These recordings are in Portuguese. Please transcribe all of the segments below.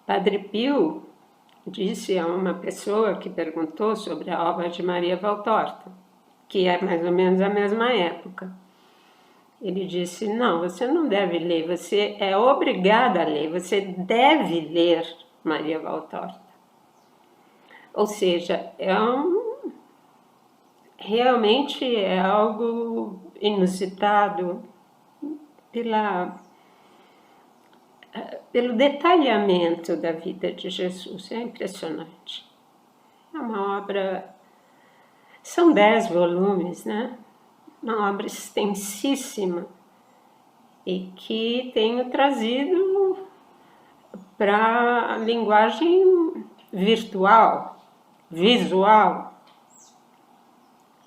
Padre Pio disse a uma pessoa que perguntou sobre a obra de Maria Valtorta, que é mais ou menos a mesma época. Ele disse: não, você não deve ler, você é obrigada a ler, você deve ler Maria Valtorta. Ou seja, realmente é algo inusitado pelo detalhamento da vida de Jesus. É impressionante. É uma obra... São 10 volumes, né? Uma obra extensíssima e que tenho trazido para a linguagem virtual, visual.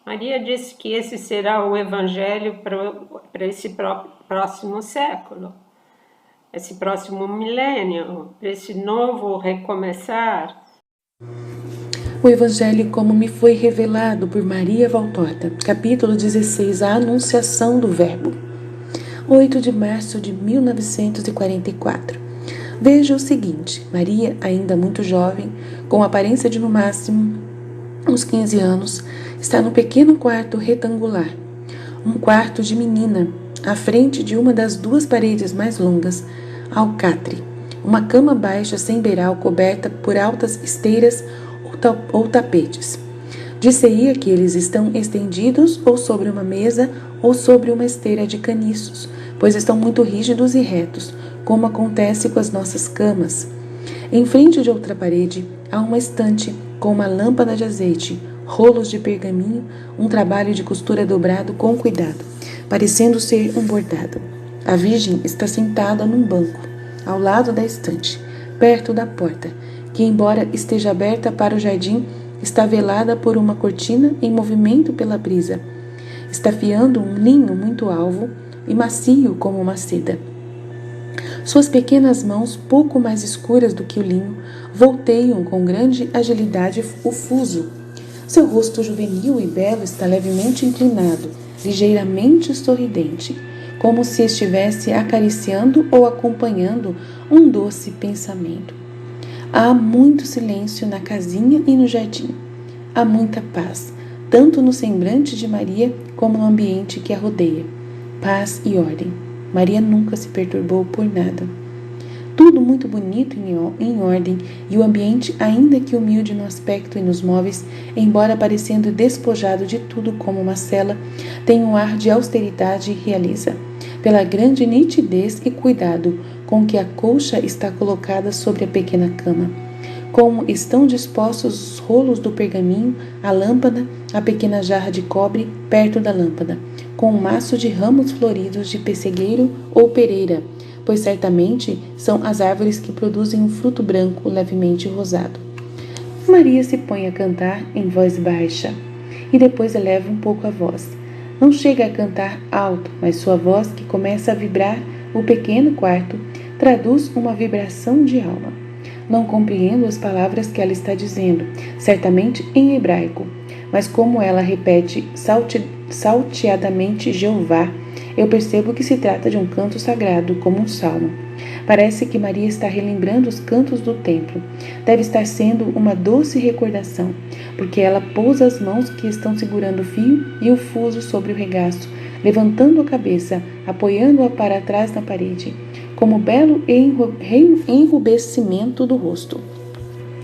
Maria disse que esse será o evangelho para esse próximo século, esse próximo milênio, para esse novo recomeçar. O Evangelho como me foi revelado por Maria Valtorta, capítulo 16, a Anunciação do Verbo. 8 de março de 1944. Veja o seguinte: Maria, ainda muito jovem, com aparência de no máximo uns 15 anos, está no pequeno quarto retangular, um quarto de menina, à frente de uma das duas paredes mais longas, alcatre, uma cama baixa sem beiral coberta por altas esteiras ou tapetes. Dir-se-ia que eles estão estendidos ou sobre uma mesa ou sobre uma esteira de caniços, pois estão muito rígidos e retos, como acontece com as nossas camas. Em frente de outra parede há uma estante com uma lâmpada de azeite, rolos de pergaminho, um trabalho de costura dobrado com cuidado, parecendo ser um bordado. A Virgem está sentada num banco, ao lado da estante, perto da porta, que, embora esteja aberta para o jardim, está velada por uma cortina em movimento pela brisa, estafiando um linho muito alvo e macio como uma seda. Suas pequenas mãos, pouco mais escuras do que o linho, volteiam com grande agilidade o fuso. Seu rosto juvenil e belo está levemente inclinado, ligeiramente sorridente, como se estivesse acariciando ou acompanhando um doce pensamento. Há muito silêncio na casinha e no jardim. Há muita paz, tanto no semblante de Maria como no ambiente que a rodeia. Paz e ordem. Maria nunca se perturbou por nada. Tudo muito bonito em ordem, e o ambiente, ainda que humilde no aspecto e nos móveis, embora parecendo despojado de tudo como uma cela, tem um ar de austeridade e realiza, pela grande nitidez e cuidado com que a colcha está colocada sobre a pequena cama, como estão dispostos os rolos do pergaminho, a lâmpada, a pequena jarra de cobre perto da lâmpada, com um maço de ramos floridos de pessegueiro ou pereira, pois certamente são as árvores que produzem um fruto branco levemente rosado. Maria se põe a cantar em voz baixa e depois eleva um pouco a voz. Não chega a cantar alto, mas sua voz, que começa a vibrar o pequeno quarto, traduz uma vibração de alma. Não compreendo as palavras que ela está dizendo, certamente em hebraico, mas como ela repete salteadamente Jeová, eu percebo que se trata de um canto sagrado, como um salmo. Parece que Maria está relembrando os cantos do templo. Deve estar sendo uma doce recordação, porque ela pousa as mãos que estão segurando o fio e o fuso sobre o regaço, levantando a cabeça, apoiando-a para trás na parede, como belo enrubescimento do rosto.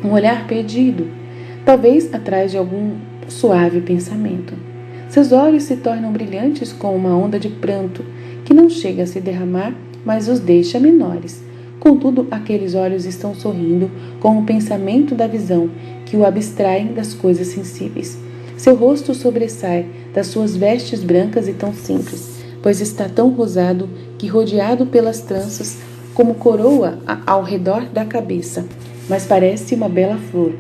Um olhar perdido, talvez atrás de algum suave pensamento. Seus olhos se tornam brilhantes com uma onda de pranto, que não chega a se derramar, mas os deixa menores. Contudo, aqueles olhos estão sorrindo com o pensamento da visão, que o abstraem das coisas sensíveis. Seu rosto sobressai das suas vestes brancas e tão simples, pois está tão rosado que, rodeado pelas tranças, como coroa ao redor da cabeça, mas parece uma bela flor.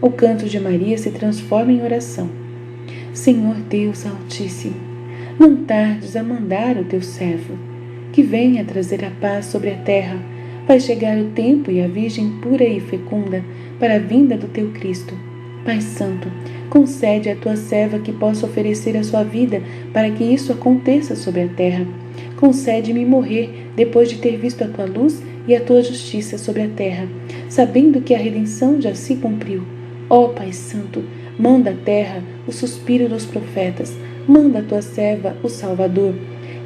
O canto de Maria se transforma em oração. Senhor Deus Altíssimo, não tardes a mandar o teu servo, que venha trazer a paz sobre a terra. Vai chegar o tempo e a Virgem pura e fecunda para a vinda do teu Cristo. Pai Santo, concede à tua serva que possa oferecer a sua vida para que isso aconteça sobre a terra. Concede-me morrer depois de ter visto a tua luz e a tua justiça sobre a terra, sabendo que a redenção já se cumpriu. Ó Pai Santo, manda à terra o suspiro dos profetas, manda a tua serva o Salvador,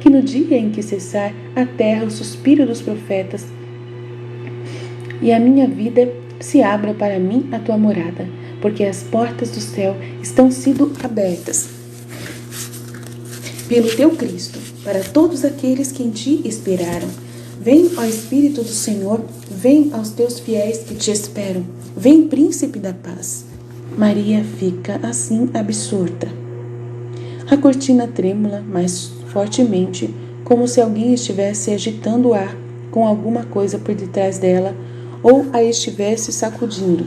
que no dia em que cessar a terra o suspiro dos profetas e a minha vida se abra para mim a tua morada, porque as portas do céu estão sido abertas pelo teu Cristo, para todos aqueles que em ti esperaram. Vem, ó Espírito do Senhor, vem aos teus fiéis que te esperam. Vem, Príncipe da Paz. Maria fica assim absorta. A cortina trêmula mais fortemente, como se alguém estivesse agitando o ar com alguma coisa por detrás dela, ou a estivesse sacudindo,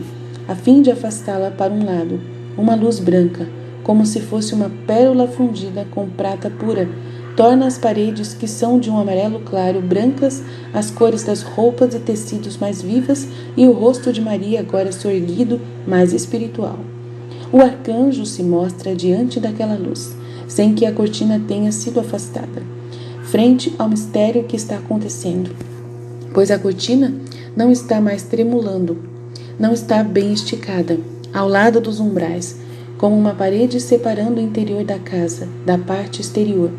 a fim de afastá-la para um lado. Uma luz branca, como se fosse uma pérola fundida com prata pura, torna as paredes, que são de um amarelo claro, brancas, as cores das roupas e tecidos mais vivas, e o rosto de Maria, agora soerguido, mais espiritual. O arcanjo se mostra diante daquela luz, sem que a cortina tenha sido afastada, frente ao mistério que está acontecendo, pois a cortina não está mais tremulando, não está bem esticada, ao lado dos umbrais, como uma parede separando o interior da casa da parte exterior.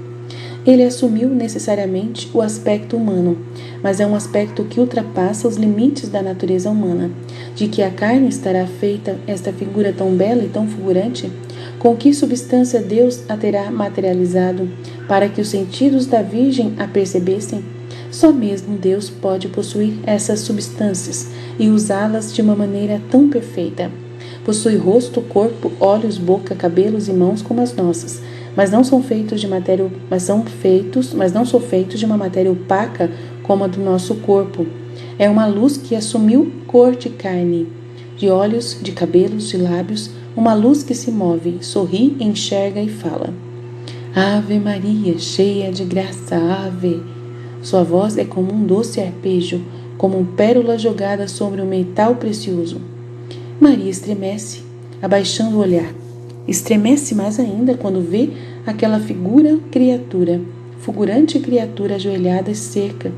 Ele assumiu necessariamente o aspecto humano, mas é um aspecto que ultrapassa os limites da natureza humana. De que a carne estará feita esta figura tão bela e tão fulgurante? Com que substância Deus a terá materializado para que os sentidos da Virgem a percebessem? Só mesmo Deus pode possuir essas substâncias e usá-las de uma maneira tão perfeita. Possui rosto, corpo, olhos, boca, cabelos e mãos como as nossas, mas não são feitos de uma matéria opaca como a do nosso corpo. É uma luz que assumiu cor de carne, de olhos, de cabelos, de lábios, uma luz que se move, sorri, enxerga e fala. Ave Maria, cheia de graça, ave. Sua voz é como um doce arpejo, como pérola jogada sobre um metal precioso. Maria estremece, abaixando o olhar. Estremece mais ainda quando vê aquela fulgurante criatura ajoelhada cerca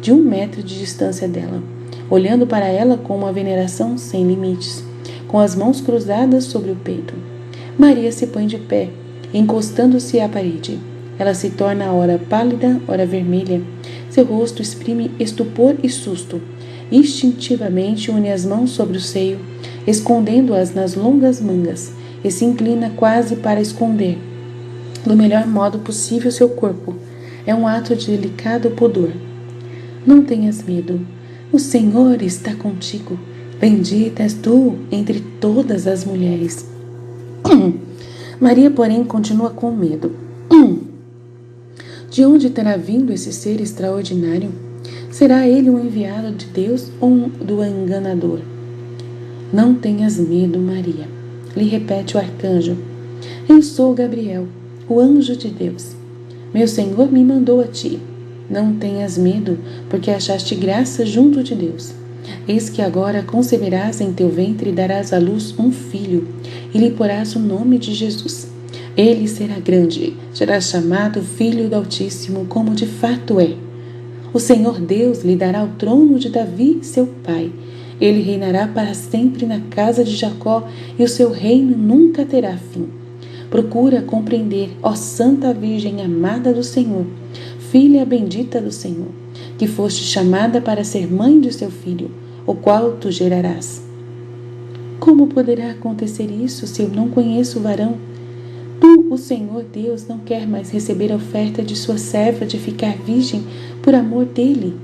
de 1 metro de distância dela, olhando para ela com uma veneração sem limites, com as mãos cruzadas sobre o peito. Maria se põe de pé, encostando-se à parede. Ela se torna ora pálida, ora vermelha. Seu rosto exprime estupor e susto. Instintivamente une as mãos sobre o seio, escondendo-as nas longas mangas, e se inclina quase para esconder, do melhor modo possível, seu corpo. É um ato de delicado pudor. Não tenhas medo. O Senhor está contigo. Bendita és tu entre todas as mulheres. Maria, porém, continua com medo. De onde terá vindo esse ser extraordinário? Será ele um enviado de Deus ou do enganador? Não tenhas medo, Maria, lhe repete o arcanjo. Eu sou Gabriel, o anjo de Deus. Meu Senhor me mandou a ti. Não tenhas medo, porque achaste graça junto de Deus. Eis que agora conceberás em teu ventre e darás à luz um filho, e lhe porás o nome de Jesus. Ele será grande, será chamado Filho do Altíssimo, como de fato é. O Senhor Deus lhe dará o trono de Davi, seu pai. Ele reinará para sempre na casa de Jacó, e o seu reino nunca terá fim. Procura compreender, ó Santa Virgem amada do Senhor, filha bendita do Senhor, que foste chamada para ser mãe de seu filho, o qual tu gerarás. Como poderá acontecer isso se eu não conheço o varão? Tu, o Senhor Deus, não quer mais receber a oferta de sua serva de ficar virgem por amor dele.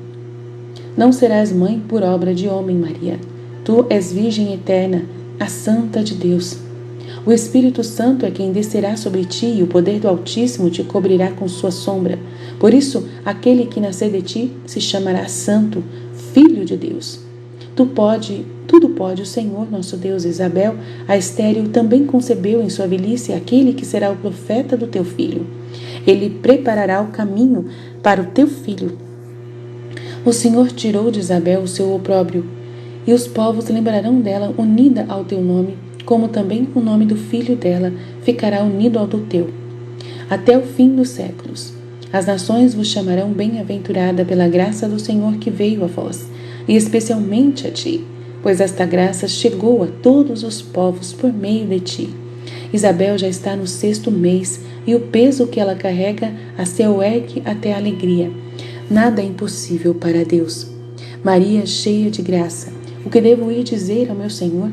Não serás mãe por obra de homem, Maria. Tu és virgem eterna, a santa de Deus. O Espírito Santo é quem descerá sobre ti e o poder do Altíssimo te cobrirá com sua sombra. Por isso, aquele que nascer de ti se chamará Santo, Filho de Deus. Tudo pode o Senhor, nosso Deus. Isabel, a estéril, também concebeu em sua velhice aquele que será o profeta do teu filho. Ele preparará o caminho para o teu filho. O Senhor tirou de Isabel o seu opróbrio, e os povos lembrarão dela unida ao teu nome, como também o nome do filho dela ficará unido ao do teu, até o fim dos séculos. As nações vos chamarão bem-aventurada pela graça do Senhor que veio a vós, e especialmente a ti. pois esta graça chegou a todos os povos por meio de ti. Isabel já está no 6º mês e o peso que ela carrega a seu ergue até a alegria. Nada é impossível para Deus. Maria, cheia de graça, o que devo ir dizer ao meu Senhor?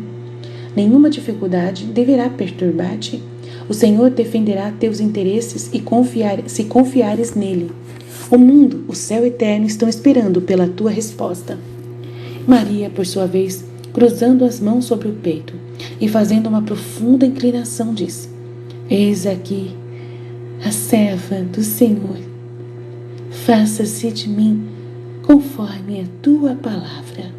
Nenhuma dificuldade deverá perturbar-te. O Senhor defenderá teus interesses e se confiares nele. O mundo, o céu eterno estão esperando pela tua resposta. Maria, por sua vez, cruzando as mãos sobre o peito e fazendo uma profunda inclinação, disse: Eis aqui a serva do Senhor. Faça-se de mim conforme a tua palavra.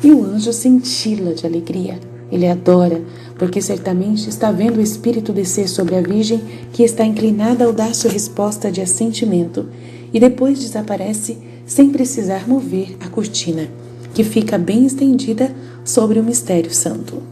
E o anjo cintila de alegria. Ele adora, porque certamente está vendo o Espírito descer sobre a Virgem, que está inclinada ao dar sua resposta de assentimento, e depois desaparece sem precisar mover a cortina, que fica bem estendida sobre o mistério santo.